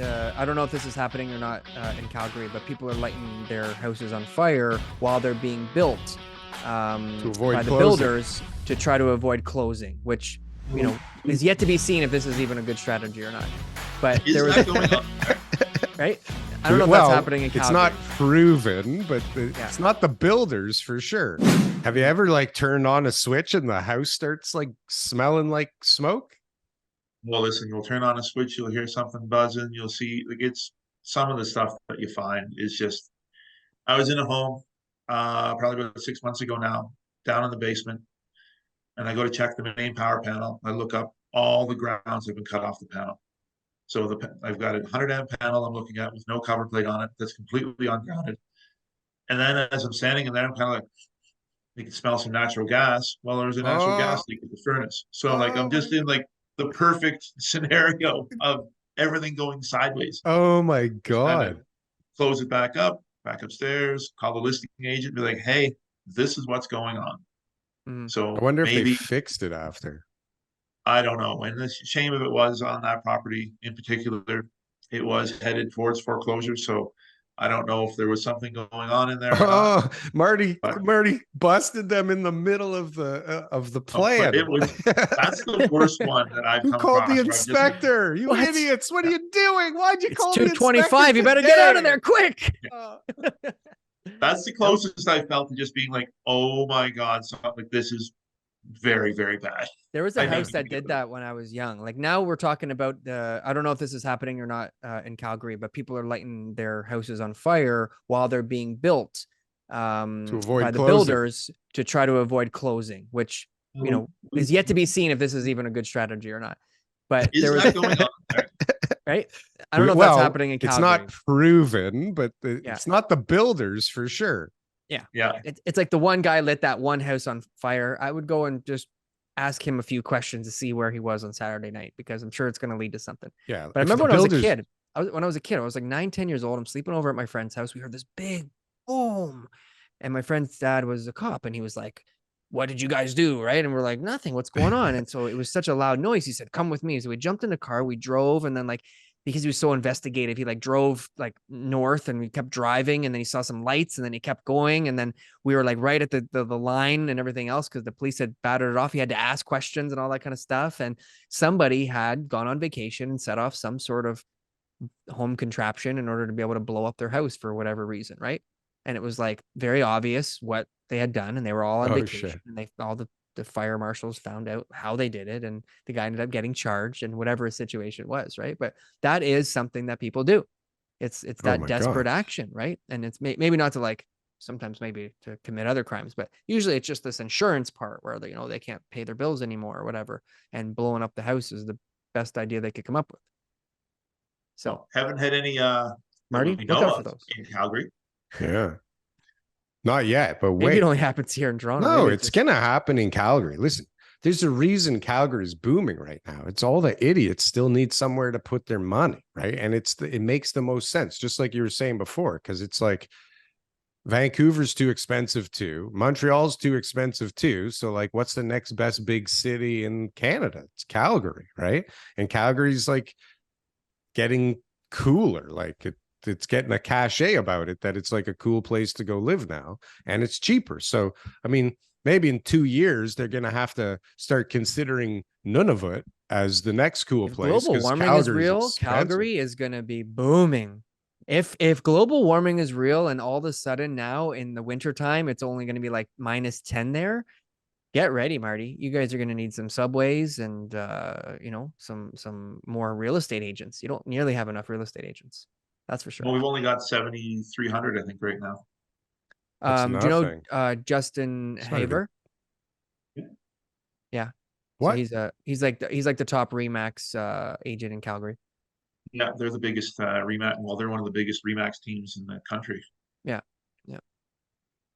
I don't know if this is happening or not in Calgary, but people are lighting their houses on fire while they're being built To avoid by the closing. builders to try to avoid closing, which, is yet to be seen if this is even a good strategy or not. But Is there was that going on? right. I don't know if Well, that's happening in Calgary. it's not proven, but Yeah. it's not the builders for sure. Have you ever like turned on a switch and the house starts like smelling like smoke? Well, listen, you'll turn on a switch, you'll hear something buzzing, you'll see, like, it's some of the stuff that you find is just. I was in a home, probably about 6 months ago now, down in the basement, and I go to check the main power panel. I look up, all the grounds have been cut off the panel. So I've got a 100 amp panel I'm looking at with no cover plate on it that's completely ungrounded. And then as I'm standing in there, I'm kind of like, you can smell some natural gas. Well, there was a natural gas leak at the furnace. So like I'm just in like the perfect scenario of everything going sideways. Oh my Just kind of God. close it back upstairs, call the listing agent, be like, hey, this is what's going on. So I wonder if they maybe, fixed it after. I don't know. And the shame of it was, on that property in particular, it was headed towards foreclosure. So I don't know if there was something going on in there or not. Oh, Marty But busted them in the middle of the but plan. it was, that's the worst one that I've Who come called the across where I'm just like, inspector? You What? idiots. What are you doing? Why'd you It's call the inspector 2:25. You better get out of there quick. that's the closest I felt to just being like, oh my God, something like this is very, very bad. There was I a need house to that get did rid of that when I was young. Like now we're talking about I don't know if this is happening or not in Calgary, but people are lighting their houses on fire while they're being built To avoid by the closing. builders to try to avoid closing, which, it. is yet to be seen if this is even a good strategy or not. But Is there was that going on there? right. I don't know if Well, that's happening in it's Calgary. not proven, but Yeah. it's not the builders for sure. Yeah. Yeah. It's like the one guy lit that one house on fire. I would go and just ask him a few questions to see where he was on Saturday night, because I'm sure it's going to lead to something. Yeah. But I if remember the when I was a builders- kid, when I was a kid, I was like 9, 10 years old. I'm sleeping over at my friend's house. We heard this big boom. And my friend's dad was a cop, and he was like, what did you guys do? Right. And we're like, nothing. What's going on? And so it was such a loud noise. He said, come with me. So we jumped in the car, we drove, and then like, because he was so investigative, he like drove like north, and we kept driving, and then he saw some lights, and then he kept going, and then we were like right at the line and everything else, because the police had battered it off. He had to ask questions and all that kind of stuff. And somebody had gone on vacation and set off some sort of home contraption in order to be able to blow up their house for whatever reason, right? And it was like very obvious what they had done, and they were all on vacation, shit. and all the fire marshals found out how they did it, and the guy ended up getting charged, and whatever his situation was, right? But that is something that people do. It's that my desperate God. action, right? And it's maybe not to like, sometimes maybe to commit other crimes, but usually it's just this insurance part where they, they can't pay their bills anymore or whatever, and blowing up the house is the best idea they could come up with. So haven't had any Marty, that we look know out for of those. in Calgary. Yeah. Not yet, but Maybe wait. it only happens here in Toronto. No, Maybe it's going to happen in Calgary. Listen, there's a reason Calgary is booming right now. It's all the idiots still need somewhere to put their money, right? And it makes the most sense, just like you were saying before, because it's like Vancouver's too expensive too. Montreal's too expensive too. So like, what's the next best big city in Canada? It's Calgary, right? And Calgary's like getting cooler. Like it's getting a cachet about it that it's like a cool place to go live now, and it's cheaper. So, I mean, maybe in 2 years, they're going to have to start considering Nunavut as the next cool place. Global warming Calgary's is real, expensive. Calgary is going to be booming. If global warming is real, and all of a sudden now in the wintertime, it's only going to be like -10 there, get ready, Marty. You guys are going to need some subways and, some more real estate agents. You don't nearly have enough real estate agents. That's for sure. Well, we've only got 7,300, I think, right now. That's Do you know nothing. Justin It's not even- Haver? Yeah. Yeah. What? So he's like the top Remax agent in Calgary. Yeah, they're the biggest Remax. Well, they're one of the biggest Remax teams in the country. Yeah.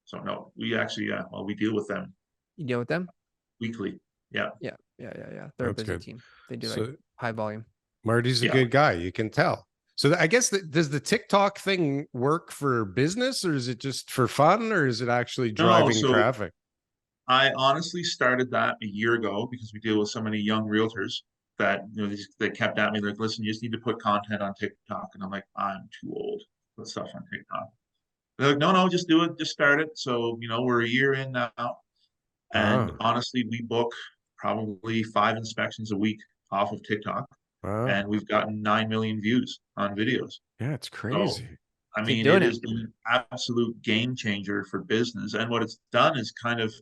So no, we actually, we deal with them You deal with them? weekly. Yeah. Yeah. They're a That's busy good. team. They do So- like high volume. Marty's a Yeah. good guy. You can tell. So I guess does the TikTok thing work for business, or is it just for fun, or is it actually driving so- traffic? I honestly started that a year ago because we deal with so many young realtors. that, they kept at me like, listen, you just need to put content on TikTok. And I'm like, I'm too old to put stuff on TikTok. They're like, no, just do it. Just start it. So, we're a year in now. And Oh, honestly, we book probably 5 inspections a week off of TikTok. wow. And we've gotten 9 million views on videos. Yeah, it's So, crazy. I Keep mean, doing it it. is an absolute game changer for business. And what it's done is kind of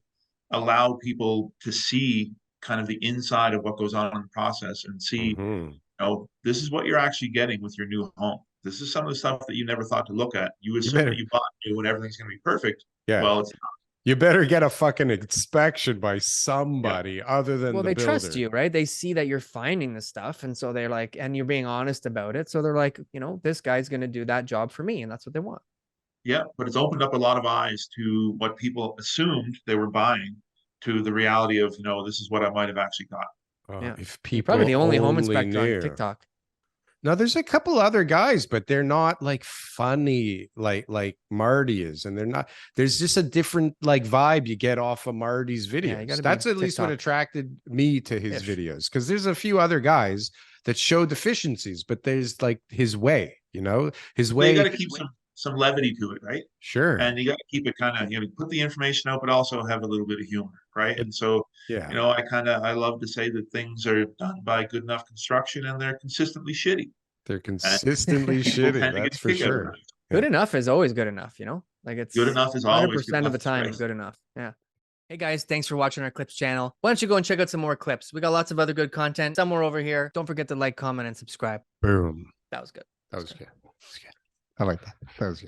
allow people to see kind of the inside of what goes on in the process and see, Hmm. this is what you're actually getting with your new home. This is some of the stuff that you never thought to look at. You You assume that better, you bought new and everything's going to be perfect. yeah. Well, it's not. You better get a fucking inspection by Yeah. somebody other than Well, the they trust builder. you, right? They see that you're finding the stuff. And so they're like, and you're being honest about it. So they're like, this guy's going to do that job for me. And that's what they want. Yeah, but it's opened up a lot of eyes to what people assumed they were buying to the reality of, this is what I might have actually got. Oh, Yeah. if You're probably people the only home only inspector on knew. TikTok. Now there's a couple other guys, but they're not like funny like Marty is, and they're not. There's just a different like vibe you get off of Marty's Yeah, you got videos. to be That's at least what TikTok attracted me to his ish. videos, because there's a few other guys that show deficiencies, but there's like his way, his So you got way. to keep some levity to it, right? Sure. And you got to keep it kind of, put the information out, but also have a little bit of humor, right? It, And so, yeah, I love to say that things are done by good enough construction and they're consistently shitty. they're And consistently people shitty. tend to get That's a for kick out of sure. that. Good Yeah. enough is always good enough, Like Good it's enough is always good 100% of enough. the time Right? good enough. Yeah. Hey guys, thanks for watching our Clips channel. Why don't you go and check out some more clips? We got lots of other good content somewhere over here. Don't forget to like, comment, and subscribe. Boom. That was good. That was good. I like that. That was good.